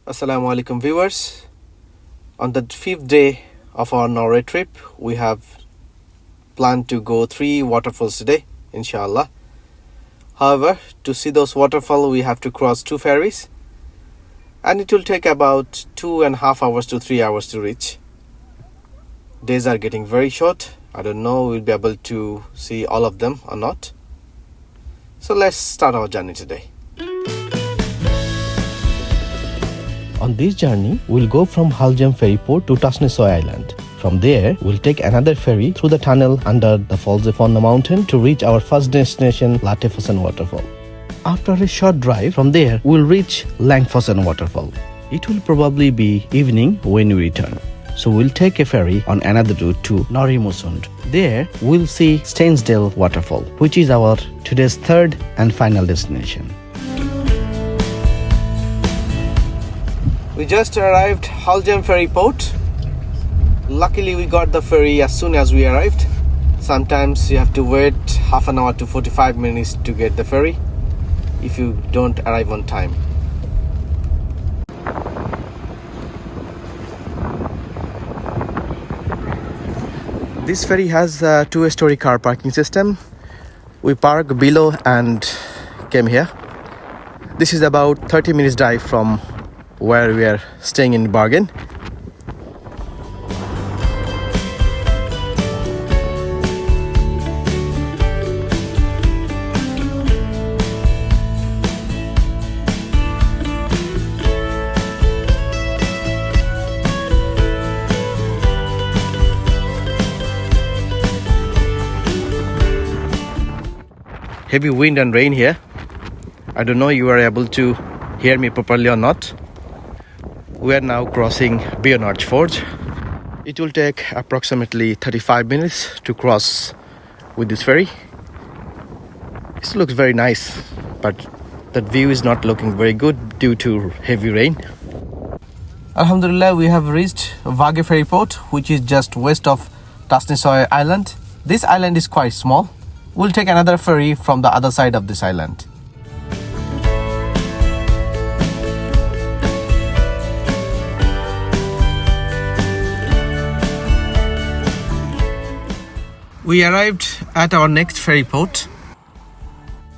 Assalamu alaikum viewers. On the 5th day of our Norway trip, we have planned to go 3 waterfalls today, inshallah. However, to see those waterfalls, we have to cross 2 ferries, and it will take about 2.5 hours to 3 hours to reach. Days are getting very short. I don't know we'll be able to see all of them or not. So let's start our journey today. On this journey, we'll go from 𝐎𝐓𝐃𝐄𝐑 ferry port to Steinsdalsfossen Island. From there, we'll take another ferry through the tunnel under the falls on the mountain to reach our first destination, Latefossen Waterfall. After a short drive from there, we'll reach Langfossen Waterfall. It will probably be evening when we return. So we'll take a ferry on another route to Norwegian. There, we'll see Stensdalsfossen Waterfall, which is our today's third and final destination. We just arrived 𝐎𝐿 ferry port. Luckily we got the ferry as soon as we arrived. Sometimes you have to wait half an hour to 45 minutes to get the ferry if you don't arrive on time. This ferry has a 2-story car parking system. We parked below and came here. This is about 30 minutes drive from where we are staying in Bergen. Heavy wind and rain here. I don't know you are able to hear me properly or not. We are now crossing 𝐕𝐈𝐃𝐄𝐑. It will take approximately 35 minutes to cross with this ferry. It looks very nice, but the view is not looking very good due to heavy rain. Alhamdulillah, we have reached 𝐕𝐈𝐃𝐄𝐑 ferry port, which is just west of Stensdalsfossen Island. This island is quite small. We'll take another ferry from the other side of this island. We arrived at our next ferry port.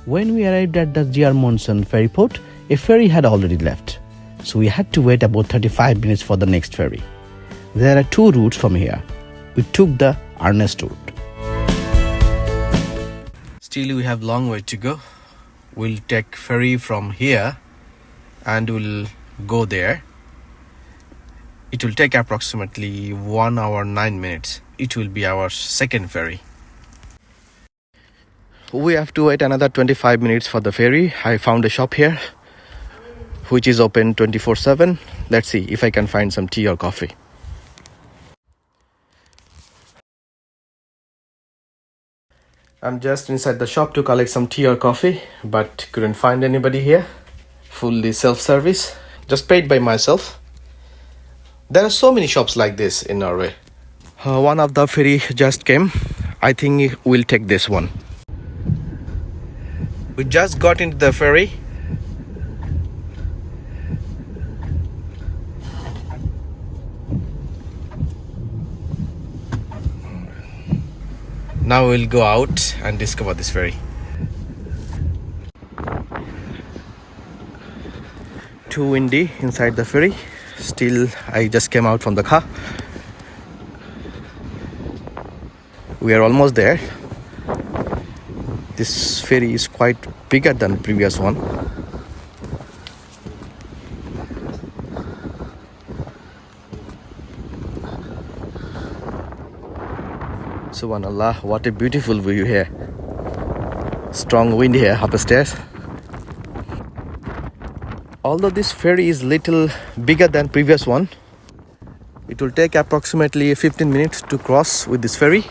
When we arrived at the 𝐕𝐈𝐃𝐄𝐑 ferry port, a ferry had already left. So we had to wait about 35 minutes for the next ferry. There are 2 routes from here. We took the earliest route. Still we have long way to go. We'll take ferry from here and we'll go there. It will take approximately 1 hour 9 minutes. It will be our second ferry. We have to wait another 25 minutes for the ferry. I found a shop here which is open 24/7. Let's see if I can find some tea or coffee. I'm just inside the shop to collect some tea or coffee, but couldn't find anybody here. Fully self-service. Just paid by myself. There are so many shops like this in Norway. One of the ferry just came. I think we'll take this one. We just got into the ferry. Now we'll go out and discover this ferry. Too windy inside the ferry. Still, I just came out from the car. We are almost there. This ferry is quite bigger than the previous one. Subhanallah, what a beautiful view here. Strong wind here upstairs. Although this ferry is little bigger than previous one, it will take approximately 15 minutes to cross with this ferry.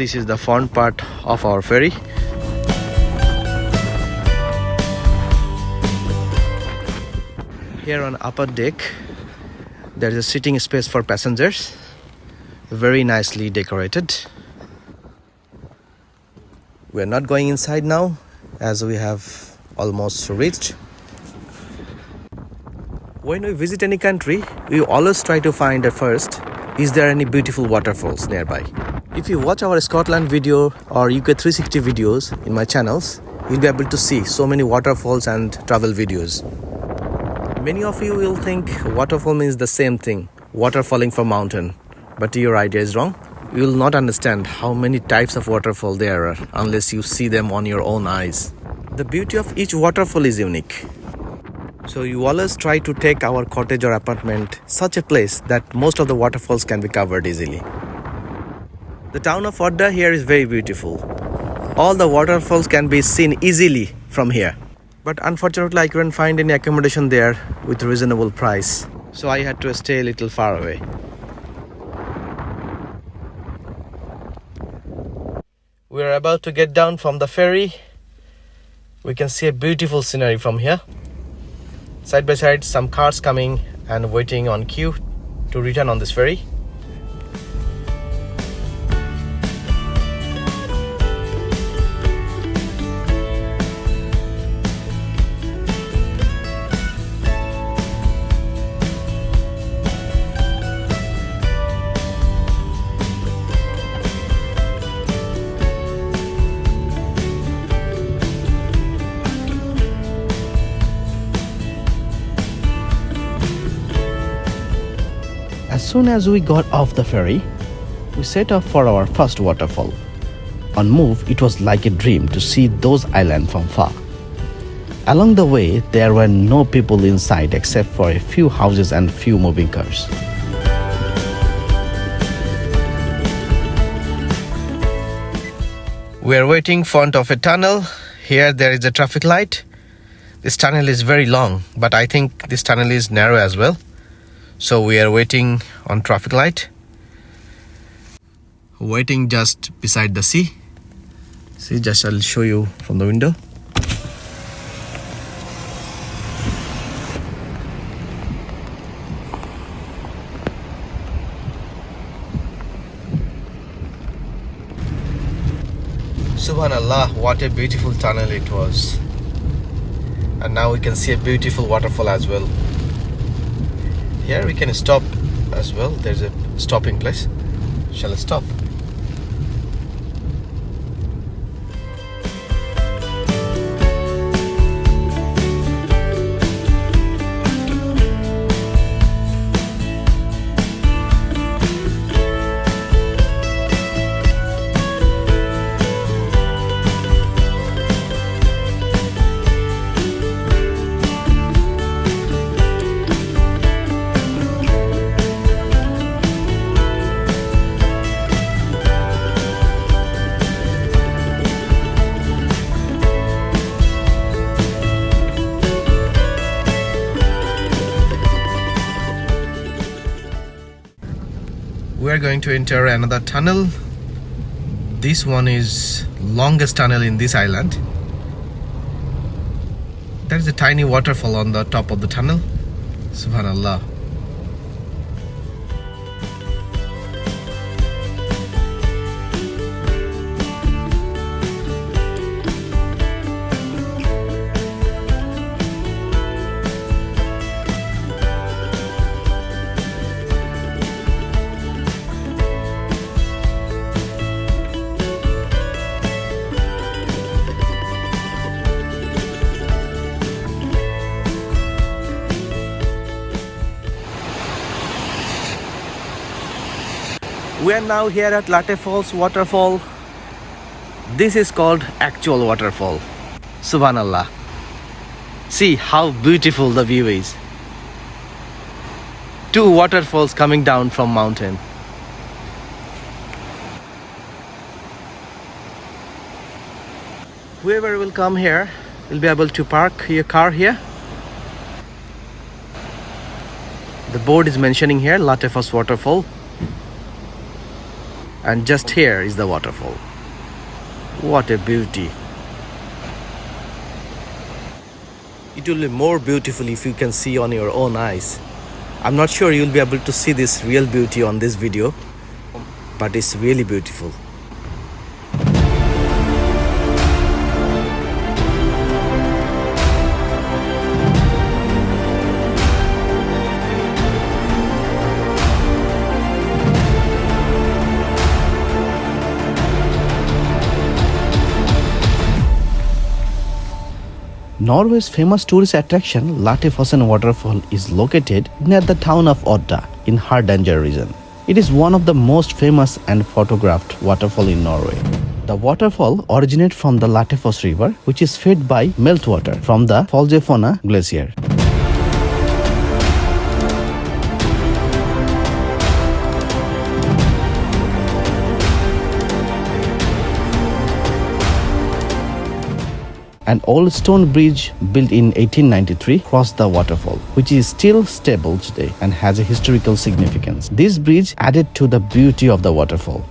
This is the front part of our ferry. Here on upper deck, There's a sitting space for passengers, very nicely decorated. We're not going inside now as we have almost reached. When we visit any country, we always try to find at first, is there any beautiful waterfalls nearby? If you watch our Scotland video or UK 360 videos in my channels, you'll be able to see so many waterfalls and travel videos. Many of you will think waterfall means the same thing, water falling from mountain. But your idea is wrong. You will not understand how many types of waterfall there are unless you see them on your own eyes. The beauty of each waterfall is unique. So you always try to take our cottage or apartment such a place that most of the waterfalls can be covered easily. The town of Odda here is very beautiful. All the waterfalls can be seen easily from here. But unfortunately I couldn't find any accommodation there with reasonable price. So I had to stay a little far away. We are about to get down from the ferry. We can see a beautiful scenery from here. Side by side, some cars coming and waiting on queue to return on this ferry. As soon as we got off the ferry, we set off for our first waterfall. On move, it was like a dream to see those islands from far. Along the way, there were no people inside except for a few houses and few moving cars. We are waiting in front of a tunnel. Here there is a traffic light. This tunnel is very long, but I think this tunnel is narrow as well. So we are waiting on traffic light. Waiting just beside the sea. See, just I'll show you from the window. Subhanallah, what a beautiful tunnel it was. And now we can see a beautiful waterfall as well. Here we can stop as well. There's a stopping place. Shall I stop? We are going to enter another tunnel. This one is longest tunnel in this island. There is a tiny waterfall on the top of the tunnel. Subhanallah. We are now here at Latefoss Waterfall. This is called actual waterfall. Subhanallah. See how beautiful the view is. Two waterfalls coming down from mountain. Whoever will come here will be able to park your car here. The board is mentioning here Latefoss Waterfall. And just here is the waterfall. What a beauty. It will be more beautiful if you can see on your own eyes. I'm not sure you'll be able to see this real beauty on this video, but it's really beautiful. Norway's famous tourist attraction Latefossen Waterfall is located near the town of Odda in Hardanger region. It is one of the most famous and photographed waterfall in Norway. The waterfall originates from the Latefoss river, which is fed by meltwater from the 𝐎𝐴𝐻𝐹𝐿 glacier. An old stone bridge built in 1893 crossed the waterfall, which is still stable today and has a historical significance. This bridge added to the beauty of the waterfall.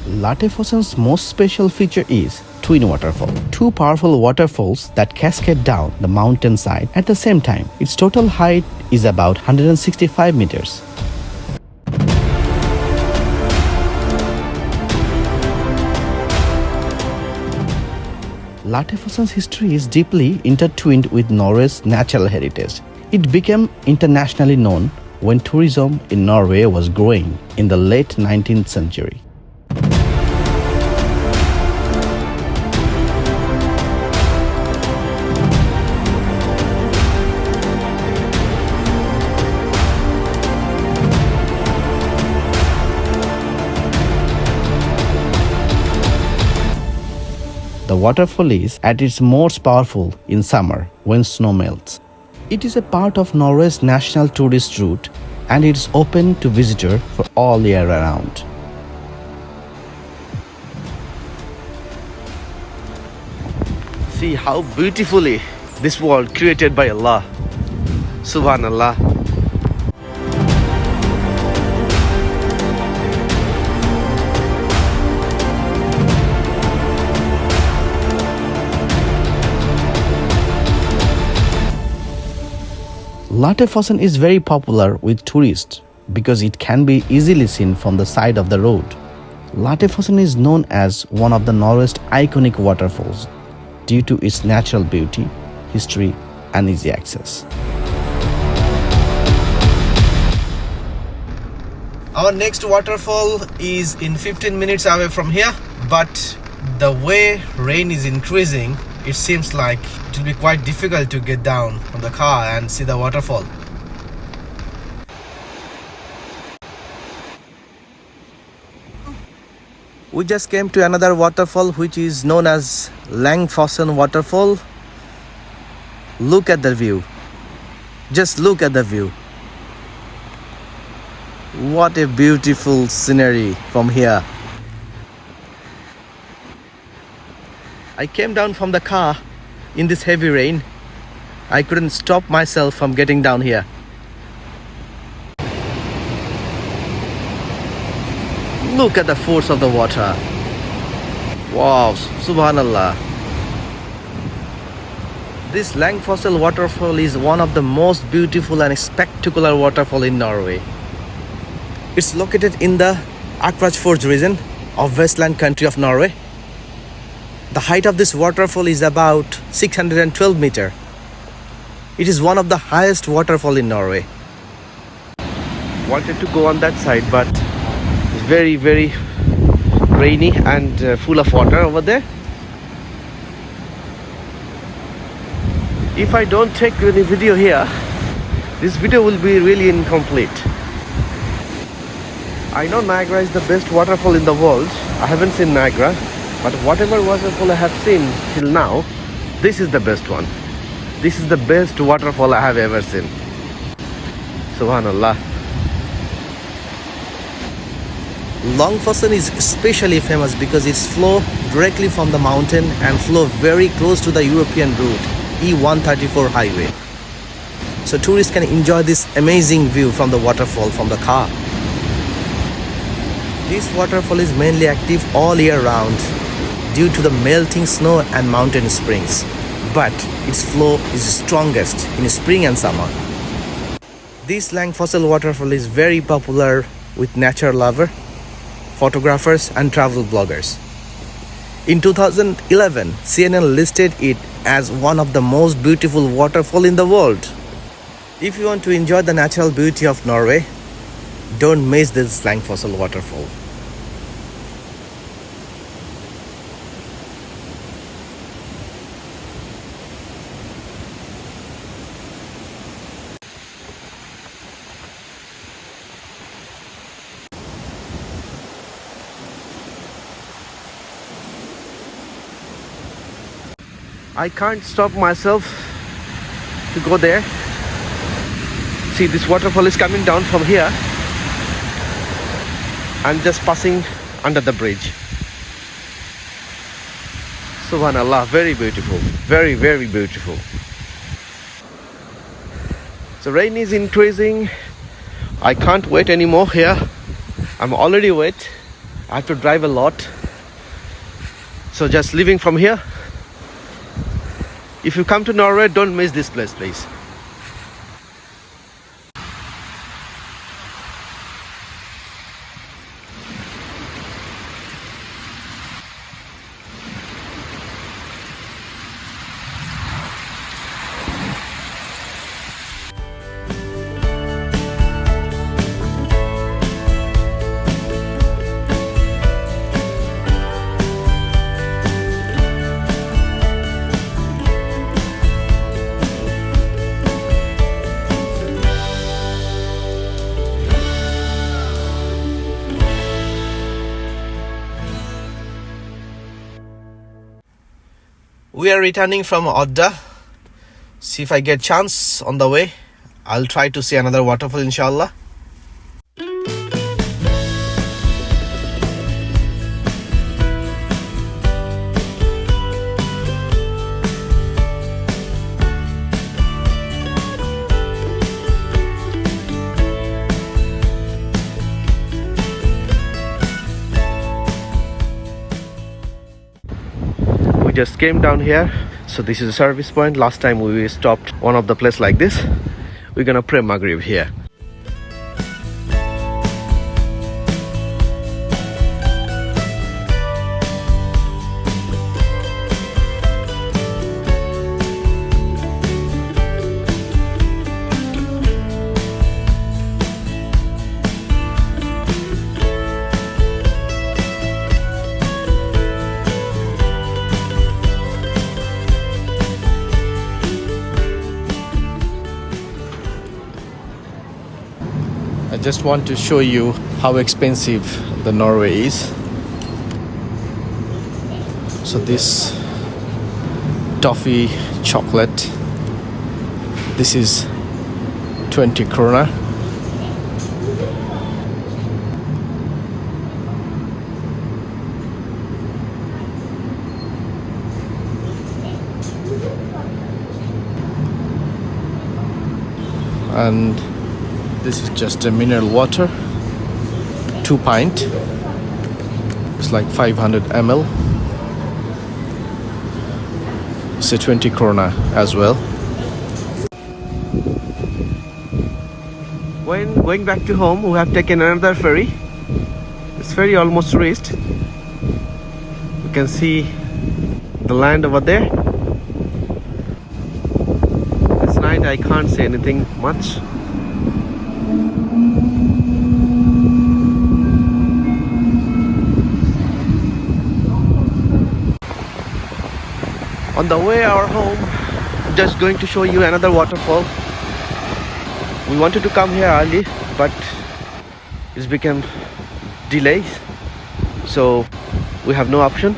Latefossen's most special feature is twin waterfall, two powerful waterfalls that cascade down the mountainside at the same time. Its total height is about 165 meters. Latefossen's history is deeply intertwined with Norway's natural heritage. It became internationally known when tourism in Norway was growing in the late 19th century. The waterfall is at its most powerful in summer when snow melts. It is a part of Norway's national tourist route and it is open to visitors for all year round. See how beautifully this world created by Allah. Subhanallah. Latefossen is very popular with tourists because it can be easily seen from the side of the road. Latefossen is known as one of the Norway's iconic waterfalls due to its natural beauty, history, and easy access. Our next waterfall is in 15 minutes away from here, but the way rain is increasing, it seems like it will be quite difficult to get down from the car and see the waterfall. We just came to another waterfall which is known as Langfossen Waterfall. Look at the view. Just look at the view. What a beautiful scenery from here. I came down from the car in this heavy rain. I couldn't stop myself from getting down here. Look at the force of the water. Wow, subhanallah. This Langfoss Waterfall is one of the most beautiful and spectacular waterfall in Norway. It's located in the 𝐎𝐻𝐹𝐿 region of Westland country of Norway. The height of this waterfall is about 612 meters. It is one of the highest waterfall in Norway. Wanted to go on that side, but it's very, very rainy and full of water over there. If I don't take any video here, this video will be really incomplete. I know Niagara is the best waterfall in the world. I haven't seen Niagara, but whatever waterfall I have seen till now, this is the best one. This is the best waterfall I have ever seen. Subhanallah. Langfossen is especially famous because it's flow directly from the mountain and flow very close to the European route, E134 highway. So tourists can enjoy this amazing view from the waterfall from the car. This waterfall is mainly active all year round due to the melting snow and mountain springs, but its flow is strongest in spring and summer. This Langfoss waterfall is very popular with nature lover, photographers and travel bloggers. In 2011, CNN listed it as one of the most beautiful waterfall in the world. If you want to enjoy the natural beauty of Norway, don't miss this Langfoss waterfall. I can't stop myself to go there. See, this waterfall is coming down from here. I'm just passing under the bridge. Subhanallah, very beautiful. Very, very beautiful. The rain is increasing. I can't wait anymore here. I'm already wet. I have to drive a lot. So just leaving from here. If you come to Norway, don't miss this place, please. We are returning from 𝐎𝐓𝐃𝐄𝐒. See if I get chance on the way. I'll try to see another waterfall, inshallah. Just came down here, so this is a service point. Last time we stopped one of the place like this. We're gonna pray Maghrib here. I just want to show you how expensive the Norway is. So this toffee chocolate, this is 20 krona. And this is just a mineral water, 2 pint. It's like 500 ml. It's a 20 krona as well. When going back to home, we have taken another ferry. This ferry almost reached. You can see the land over there. This night I can't see anything much. On the way our home, just going to show you another waterfall. We wanted to come here early, but it's become delays, so we have no option.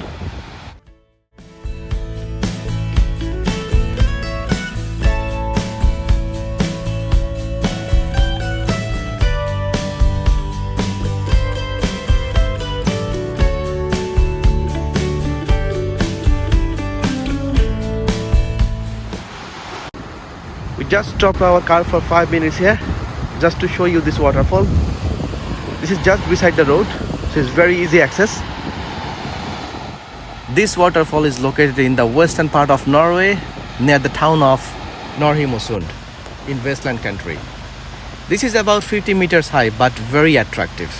We just stopped our car for 5 minutes here just to show you this waterfall. This is just beside the road, so it's very easy access. This waterfall is located in the western part of Norway, near the town of Norheimosund in Westland country. This is about 50 meters high but very attractive.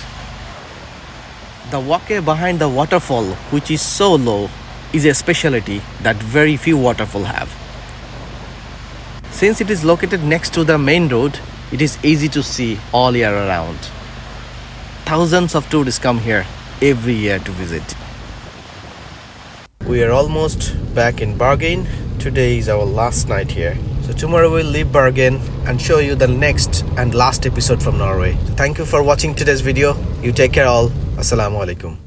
The walkway behind the waterfall, which is so low, is a specialty that very few waterfalls have. Since it is located next to the main road, it is easy to see all year around. Thousands of tourists come here every year to visit. We are almost back in Bergen. Today is our last night here. So tomorrow we'll leave Bergen and show you the next and last episode from Norway. So thank you for watching today's video. You take care all. Assalamu alaikum.